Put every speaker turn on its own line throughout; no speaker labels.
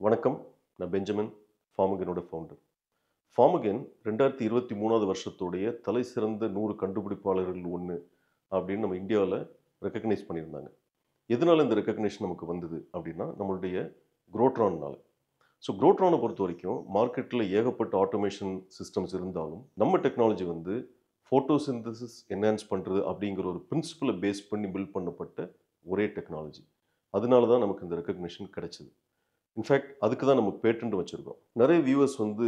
வணக்கம். நான் Benjamin, ஃபார்மகனோட founder. ஃபார்மகன் 2023வது வருஷத்துடைய தலைசிறந்த 100 கண்டுபிடிப்பாளர்கள் ஒண்ணு அப்படின்னு நம்ம இந்தியாவுல ரெகக்னைஸ் பண்ணியிருந்தாங்க. எதனால இந்த ரெகக்னிஷன் நமக்கு வந்தது அப்படின்னா, நம்மளுடைய குரோட்ரான்னால. ஸோ குரோட்ரானை பொறுத்தவரைக்கும் மார்க்கெட்ல ஏகப்பட்ட ஆட்டோமேஷன் சிஸ்டம்ஸ் இருந்தாலும், நம்ம டெக்னாலஜி வந்து ஃபோட்டோசிந்தசிஸ் என்ஹான்ஸ் பண்றது அப்படிங்கிற ஒரு பிரின்சிபலை பேஸ் பண்ணி பில்ட் பண்ணப்பட்ட ஒரே டெக்னாலஜி. அதனால தான் நமக்கு இந்த ரெகக்னிஷன் கிடைச்சது. இன்ஃபேக்ட் அதுக்கு தான் நம்ம பேட்டன்ட் வச்சிருக்கோம். நிறைய வியூவர்ஸ் வந்து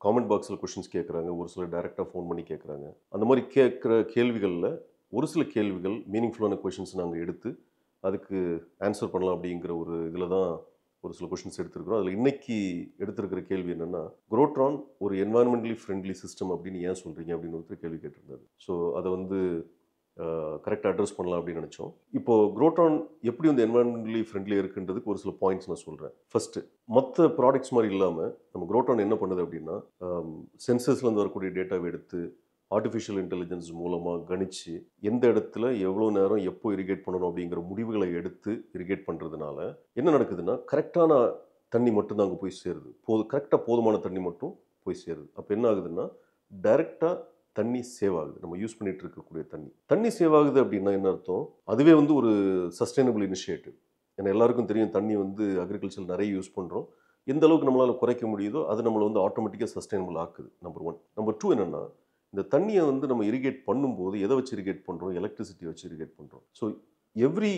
காமெண்ட் பாக்ஸில் கொஷின்ஸ் கேட்குறாங்க. ஒரு சிலர் டைரெக்டாக ஃபோன் பண்ணி கேட்குறாங்க. அந்த மாதிரி கேட்குற கேள்விகளில் ஒரு சில கேள்விகள் மீனிங்ஃபுல்லான கொஷின்ஸ் நாங்கள் எடுத்து அதுக்கு ஆன்சர் பண்ணலாம் அப்படிங்கிற ஒரு இதில் தான் ஒரு சில கொஷின்ஸ் எடுத்திருக்கிறோம். அதில் இன்னைக்கு எடுத்திருக்கிற கேள்வி என்னென்னா, குரோட்ரான் ஒரு என்வாயன்மெண்டலி ஃப்ரெண்ட்லி சிஸ்டம் அப்படின்னு ஏன் சொல்கிறீங்க அப்படின்னு ஒருத்தர் கேள்வி கேட்டிருந்தாரு. ஸோ அதை வந்து கரெக்டாக அட்ரஸ் பண்ணலாம் அப்படின்னு நினச்சோம். இப்போது குரோட்ரான் எப்படி வந்து என்வாயன்மெண்டலி ஃப்ரெண்ட்லியாக இருக்குன்றதுக்கு ஒரு சில பாயிண்ட்ஸ் நான் சொல்கிறேன். ஃபஸ்ட்டு, மற்ற ப்ராடக்ட்ஸ் மாதிரி இல்லாமல் நம்ம குரோட்ரான் என்ன பண்ணுது அப்படின்னா, சென்சர்ஸ்லேருந்து வரக்கூடிய டேட்டாவை எடுத்து ஆர்டிஃபிஷியல் இன்டெலிஜென்ஸ் மூலமாக கணிச்சு எந்த இடத்துல எவ்வளோ நேரம் எப்போ இரிகேட் பண்ணணும் அப்படிங்கிற முடிவுகளை எடுத்து இரிகேட் பண்ணுறதுனால என்ன நடக்குதுன்னா, கரெக்டான தண்ணி மட்டும்தான் அங்கே போய் சேருது. கரெக்டாக போதுமான தண்ணி மட்டும் போய் சேருது. அப்போ என்ன ஆகுதுன்னா, டைரெக்டாக தண்ணி சேவ் ஆகுது. நம்ம யூஸ் பண்ணிட்டு இருக்கக்கூடிய தண்ணி சேவ் ஆகுது அப்படின்னா என்ன அர்த்தம்? அதுவே வந்து ஒரு சஸ்டைனபிள் இனிஷியேட்டிவ். ஏன்னா எல்லாருக்கும் தெரியும், தண்ணி வந்து அக்ரிகல்ச்சர் நிறைய யூஸ் பண்ணுறோம். எந்த அளவுக்கு நம்மளால் குறைக்க முடியுதோ அது நம்மளை வந்து ஆட்டோமேட்டிக்காக சஸ்டைனபிள் ஆக்குது. நம்பர் 1. நம்பர் 2 என்னென்னா, இந்த தண்ணியை வந்து நம்ம இரிகேட் பண்ணும்போது எதை வச்சு இரிகேட் பண்ணுறோம்? எலக்ட்ரிசிட்டி வச்சு இரிகேட் பண்ணுறோம். ஸோ எவ்ரி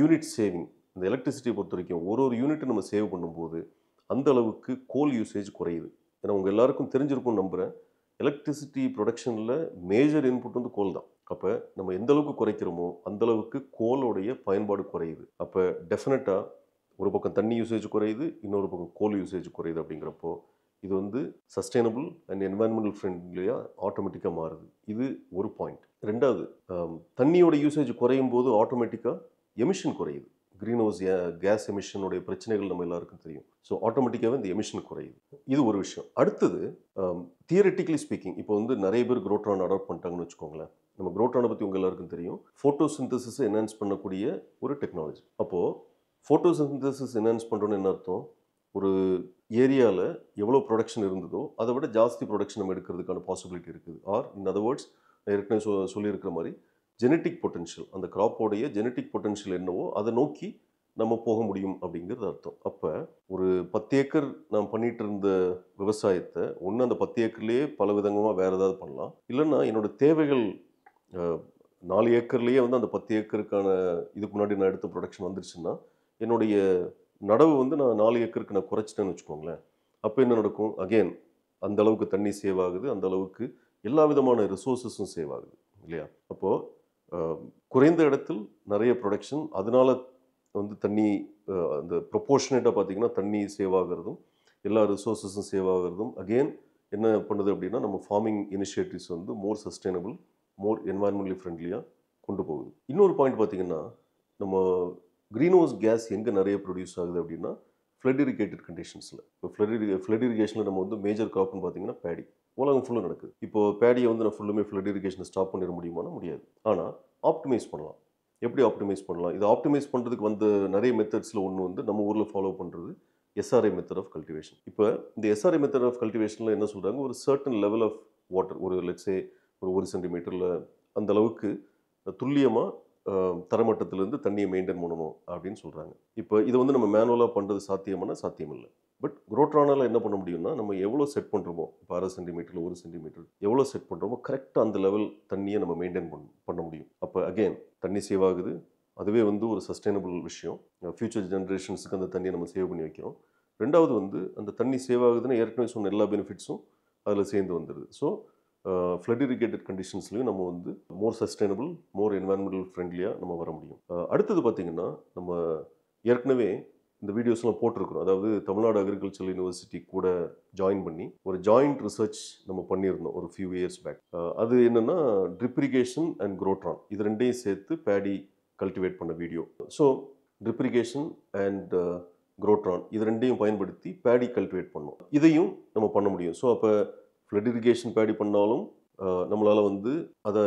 யூனிட் சேவிங், இந்த எலக்ட்ரிசிட்டியை பொறுத்த வரைக்கும் ஒரு யூனிட் நம்ம சேவ் பண்ணும்போது அந்த அளவுக்கு கோல் யூசேஜ் குறையுது. ஏன்னா உங்கள் எல்லாருக்கும் தெரிஞ்சிருக்கும்னு நம்புகிறேன், எலக்ட்ரிசிட்டி ப்ரொடக்ஷனில் மேஜர் இன்புட் வந்து கோல் தான். அப்போ நம்ம எந்த அளவுக்கு குறைக்கிறோமோ அந்த அளவுக்கு கோலோடைய பயன்பாடு குறையுது. அப்போ டெஃபினட்டாக ஒரு பக்கம் தண்ணி யூசேஜ் குறையுது, இன்னொரு பக்கம் கோல் யூசேஜ் குறையுது. அப்படிங்கிறப்போ இது வந்து சஸ்டைனபிள் அண்ட் என்வாயன்மெண்டல் ஃப்ரெண்ட்லியாக ஆட்டோமேட்டிக்காக மாறுது. இது ஒரு பாயிண்ட். ரெண்டாவது, தண்ணியோட யூசேஜ் குறையும் போது ஆட்டோமேட்டிக்காக எமிஷன் குறையுது. க்ரீன் ஹவுஸ் கேஸ் எமிஷனுடைய பிரச்சனைகள் நம்ம எல்லாருக்கும் தெரியும். ஸோ ஆட்டோமேட்டிக்காகவே இந்த எமிஷன் குறையுது. இது ஒரு விஷயம். அடுத்தது, தியரிட்டிக்கலி ஸ்பீக்கிங், இப்போ வந்து நிறைய பேர் குரோட்ரான் அடாப்ட் பண்ணிட்டாங்கன்னு வச்சுக்கோங்களேன். நம்ம குரோட்ரானை பற்றி உங்கள் எல்லாருக்கும் தெரியும், ஃபோட்டோசிந்தசிஸை என்ஹான்ஸ் பண்ணக்கூடிய ஒரு டெக்னாலஜி. அப்போது ஃபோட்டோசிந்தசிஸ் என்ஹான்ஸ் பண்ணுறோன்னு என்ன அர்த்தம்? ஒரு ஏரியாவில் எவ்வளோ ப்ரொடக்ஷன் இருந்ததோ அதை விட ஜாஸ்தி ப்ரொடக்ஷன் நம்ம எடுக்கிறதுக்கான பாசிபிலிட்டி இருக்குது. ஆர் இன் அதர் வேர்ட்ஸ், ஏற்கனவே சொல்லியிருக்கிற மாதிரி ஜெனட்டிக் பொட்டன்ஷியல், அந்த கிராப்போடைய ஜெனட்டிக் பொட்டன்ஷியல் என்னவோ அதை நோக்கி நம்ம போக முடியும் அப்படிங்கிறது அர்த்தம். அப்போ ஒரு 10 ஏக்கர் நான் பண்ணிட்டு இருந்த விவசாயத்தை ஒன்று அந்த 10 ஏக்கர்லேயே பல விதமாக வேறு ஏதாவது பண்ணலாம். இல்லைன்னா என்னோட தேவைகள் 4 ஏக்கர்லேயே வந்து அந்த 10 ஏக்கருக்கான இதுக்கு முன்னாடி நான் எடுத்த ப்ரொடக்ஷன் வந்துருச்சுன்னா, என்னுடைய நடவு வந்து நான் 4 ஏக்கருக்கு நான் குறைச்சிட்டேன்னு வச்சுக்கோங்களேன். அப்போ என்ன நடக்கும்? அகெயின் அந்த அளவுக்கு தண்ணி சேவ் ஆகுது, அந்த அளவுக்கு எல்லா விதமான ரிசோர்ஸஸும் சேவ் ஆகுது இல்லையா? அப்போது குறைந்த இடத்தில் நிறைய ப்ரொடக்ஷன், அதனால வந்து தண்ணி அந்த ப்ரொப்போர்ஷனேட்டாக பார்த்தீங்கன்னா தண்ணி சேவ் ஆகிறதும் எல்லா ரிசோர்ஸஸும் சேவ் ஆகிறதும் அகெயின் என்ன பண்ணுது அப்படின்னா, நம்ம ஃபார்மிங் இனிஷியேட்டிவ்ஸ் வந்து மோர் சஸ்டைனபிள், மோர் என்வாயன்மெண்டலி ஃப்ரெண்ட்லியாக கொண்டு போகுது. இன்னொரு பாயிண்ட் பார்த்தீங்கன்னா, நம்ம க்ரீன் ஹவுஸ் கேஸ் எங்கே நிறைய ப்ரொடியூஸ் ஆகுது அப்படின்னா, ஃப்ளட் இரிகேட்டட் கண்டிஷன்ஸில். இப்போ ஃப்ளட் இரிகேஷனில் நம்ம வந்து மேஜர் கிராப்னு பார்த்தீங்கன்னா பேடி. உலகம் ஃபுல்லாக நடக்குது. இப்போது பேடியை வந்து நான் ஃபுல்லுமே ஃப்ளட் இரிகேஷனை ஸ்டாப் பண்ணிட முடியுமானா முடியாது. ஆனால் ஆப்டிமைஸ் பண்ணலாம். எப்படி ஆப்டிமைஸ் பண்ணலாம்? இதை ஆப்டிமைஸ் பண்ணுறதுக்கு வந்து நிறைய மெத்தட்ஸில் ஒன்று வந்து நம்ம ஊரில் ஃபாலோ பண்ணுறது எஸ்ஆர்ஐ மெத்தட் ஆஃப் கல்டிவேஷன். இப்போ இந்த எஸ்ஆர்ஐ மெத்தட் ஆஃப் கல்டிவேஷனில் என்ன சொல்கிறாங்க, ஒரு சர்டன் லெவல் ஆஃப் வாட்டர், ஒரு லெட்ஸே ஒரு 1 சென்டிமீட்டரில் அந்த அளவுக்கு துல்லியமாக தரமட்டத்திலேருந்து தண்ணியை மெயின்டைன் பண்ணணும் அப்படின்னு சொல்கிறாங்க. இப்போ இதை வந்து நம்ம மேனுவலாக பண்ணுறது சாத்தியமான சாத்தியம் இல்லை. பட் குரோட்ரானால் என்ன பண்ண முடியும்னா, நம்ம எவ்வளோ செட் பண்ணுறோமோ, இப்போ 1/2 சென்டிமீட்டரில் 1 சென்டிமீட்டர் எவ்வளோ செட் பண்ணுறோமோ கரெக்டாக அந்த லெவல் தண்ணியை நம்ம மெயின்டைன் பண்ண முடியும். அப்போ அகெயின் தண்ணி சேவ் ஆகுது. அதுவே வந்து ஒரு சஸ்டைனபிள் விஷயம். ஃபியூச்சர் ஜென்ரேஷன்ஸுக்கு அந்த தண்ணியை நம்ம சேவ் பண்ணி வைக்கிறோம். ரெண்டாவது வந்து அந்த தண்ணி சேவ் ஆகுதுன்னு ஏற்கனவே சொன்ன எல்லா பெனிஃபிட்ஸும் அதில் சேர்ந்து வந்துடுது. ஸோ ஃப்ளட் இரிகேட்டட் கண்டிஷன்ஸ்லையும் நம்ம வந்து மோர் சஸ்டைனபிள், மோர் என்வாயன்மெண்டல் ஃப்ரெண்ட்லியாக நம்ம வர முடியும். அடுத்தது பார்த்திங்கன்னா, நம்ம ஏற்கனவே இந்த வீடியோஸ்லாம் போட்டிருக்கிறோம். அதாவது தமிழ்நாடு அக்ரிகல்ச்சரல் யூனிவர்சிட்டி கூட ஜாயின் பண்ணி ஒரு ஜாயிண்ட் ரிசர்ச் நம்ம பண்ணியிருந்தோம் ஒரு ஃபியூ இயர்ஸ் பேக். அது என்னென்னா, ட்ரிப் இரிகேஷன் அண்ட் குரோட்ரான், இது ரெண்டையும் சேர்த்து பேடி கல்டிவேட் பண்ண video. So drip irrigation and குரோட்ரான் இது ரெண்டையும் பயன்படுத்தி பேடி கல்டிவேட் பண்ணோம். இதையும் நம்ம பண்ண முடியும். ஸோ அப்போ ஃப்ளட் இரிகேஷன் பேடி பண்ணாலும் நம்மளால் வந்து அதை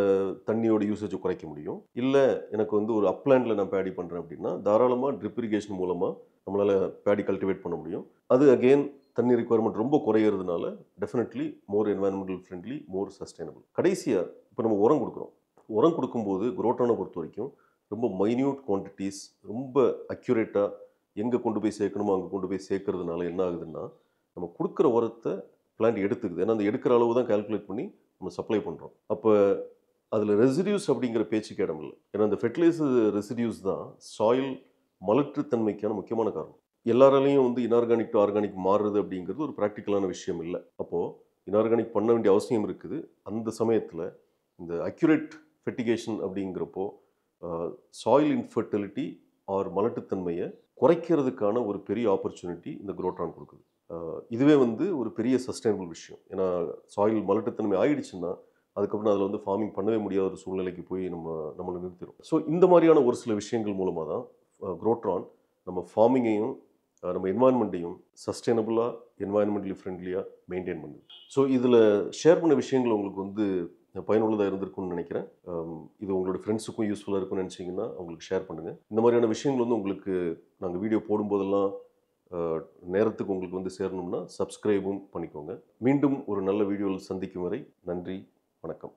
தண்ணியோட யூசேஜை குறைக்க முடியும். இல்லை எனக்கு வந்து ஒரு அப்லேண்டில் நான் பேடி பண்ணுறேன் அப்படின்னா தாராளமாக ட்ரிப் இரிகேஷன் மூலமாக நம்மளால் பேடி கல்டிவேட் பண்ண முடியும். அது அகெயின் தண்ணி ரிக்குவயர்மெண்ட் ரொம்ப குறையிறதுனால டெஃபினெட்லி மோர் என்வாயன்மெண்டல் ஃப்ரெண்ட்லி, மோர் சஸ்டைனபிள். கடைசியாக இப்போ நம்ம உரம் கொடுக்குறோம். உரம் கொடுக்கும்போது குரோட்டானை பொறுத்த வரைக்கும் ரொம்ப மைன்யூட் குவான்டிட்டிஸ், ரொம்ப அக்யூரேட்டாக எங்கே கொண்டு போய் சேர்க்கணுமோ அங்கே கொண்டு போய் சேர்க்கறதுனால என்ன ஆகுதுன்னா, நம்ம கொடுக்குற உரத்தை பிளான்ட் எடுத்துக்குது. ஏன்னா அந்த எடுக்கிற அளவு தான் கால்குலேட் பண்ணி நம்ம சப்ளை பண்ணுறோம். அப்போ அதில் ரெசிடியூஸ் அப்படிங்கிற பேச்சுக்கு இடம் இல்லை. ஏன்னா அந்த ஃபெர்டிலைசர் ரெசிடியூஸ் தான் சாயில் மலட்டுத்தன்மைக்கான முக்கியமான காரணம். எல்லாராலையும் வந்து இன்ஆர்கானிக் டு ஆர்கானிக் மாறுறது அப்படிங்கிறது ஒரு ப்ராக்டிக்கலான விஷயம் இல்லை. அப்போது இன்ஆர்கானிக் பண்ண வேண்டிய அவசியம் இருக்குது. அந்த சமயத்தில் இந்த அக்யூரேட் ஃபெர்டிகேஷன் அப்படிங்கிறப்போ சாயில் இன்ஃபர்டிலிட்டி ஆர் மலட்டுத்தன்மையை குறைக்கிறதுக்கான ஒரு பெரிய ஆப்பர்ச்சுனிட்டி இந்த குரோட்டான் கொடுக்குது. இதுவே வந்து ஒரு பெரிய சஸ்டைனபிள் விஷயம். ஏன்னா சாயில் மலட்டுத்தன்மை ஆயிடுச்சுன்னா அதுக்கப்புறம் அதில் வந்து ஃபார்மிங் பண்ணவே முடியாத ஒரு சூழ்நிலைக்கு போய் நம்மளை நிறுத்திடும். ஸோ இந்த மாதிரியான ஒரு சில விஷயங்கள் மூலமாக தான் குரோட்ரான் நம்ம ஃபார்மிங்கையும் நம்ம என்வாயன்மெண்ட்டையும் சஸ்டைனபிளாக, என்வாயன்மெண்டலி ஃப்ரெண்ட்லியாக மெயின்டைன் பண்ணுது. ஸோ இதில் ஷேர் பண்ண விஷயங்கள் உங்களுக்கு வந்து பயனுள்ளதாக இருந்திருக்கும்னு நினைக்கிறேன். இது உங்களோட ஃப்ரெண்ட்ஸுக்கும் யூஸ்ஃபுல்லாக இருக்கும்னு நினச்சிங்கன்னா அவங்களுக்கு ஷேர் பண்ணுங்கள். இந்த மாதிரியான விஷயங்கள் வந்து உங்களுக்கு நாங்கள் வீடியோ போடும்போதெல்லாம் நேரத்துக்கு உங்களுக்கு வந்து சேரணும்னா சப்ஸ்கிரைபும் பண்ணிக்கோங்க. மீண்டும் ஒரு நல்ல வீடியோவில் சந்திக்கும் வரை நன்றி, வணக்கம்.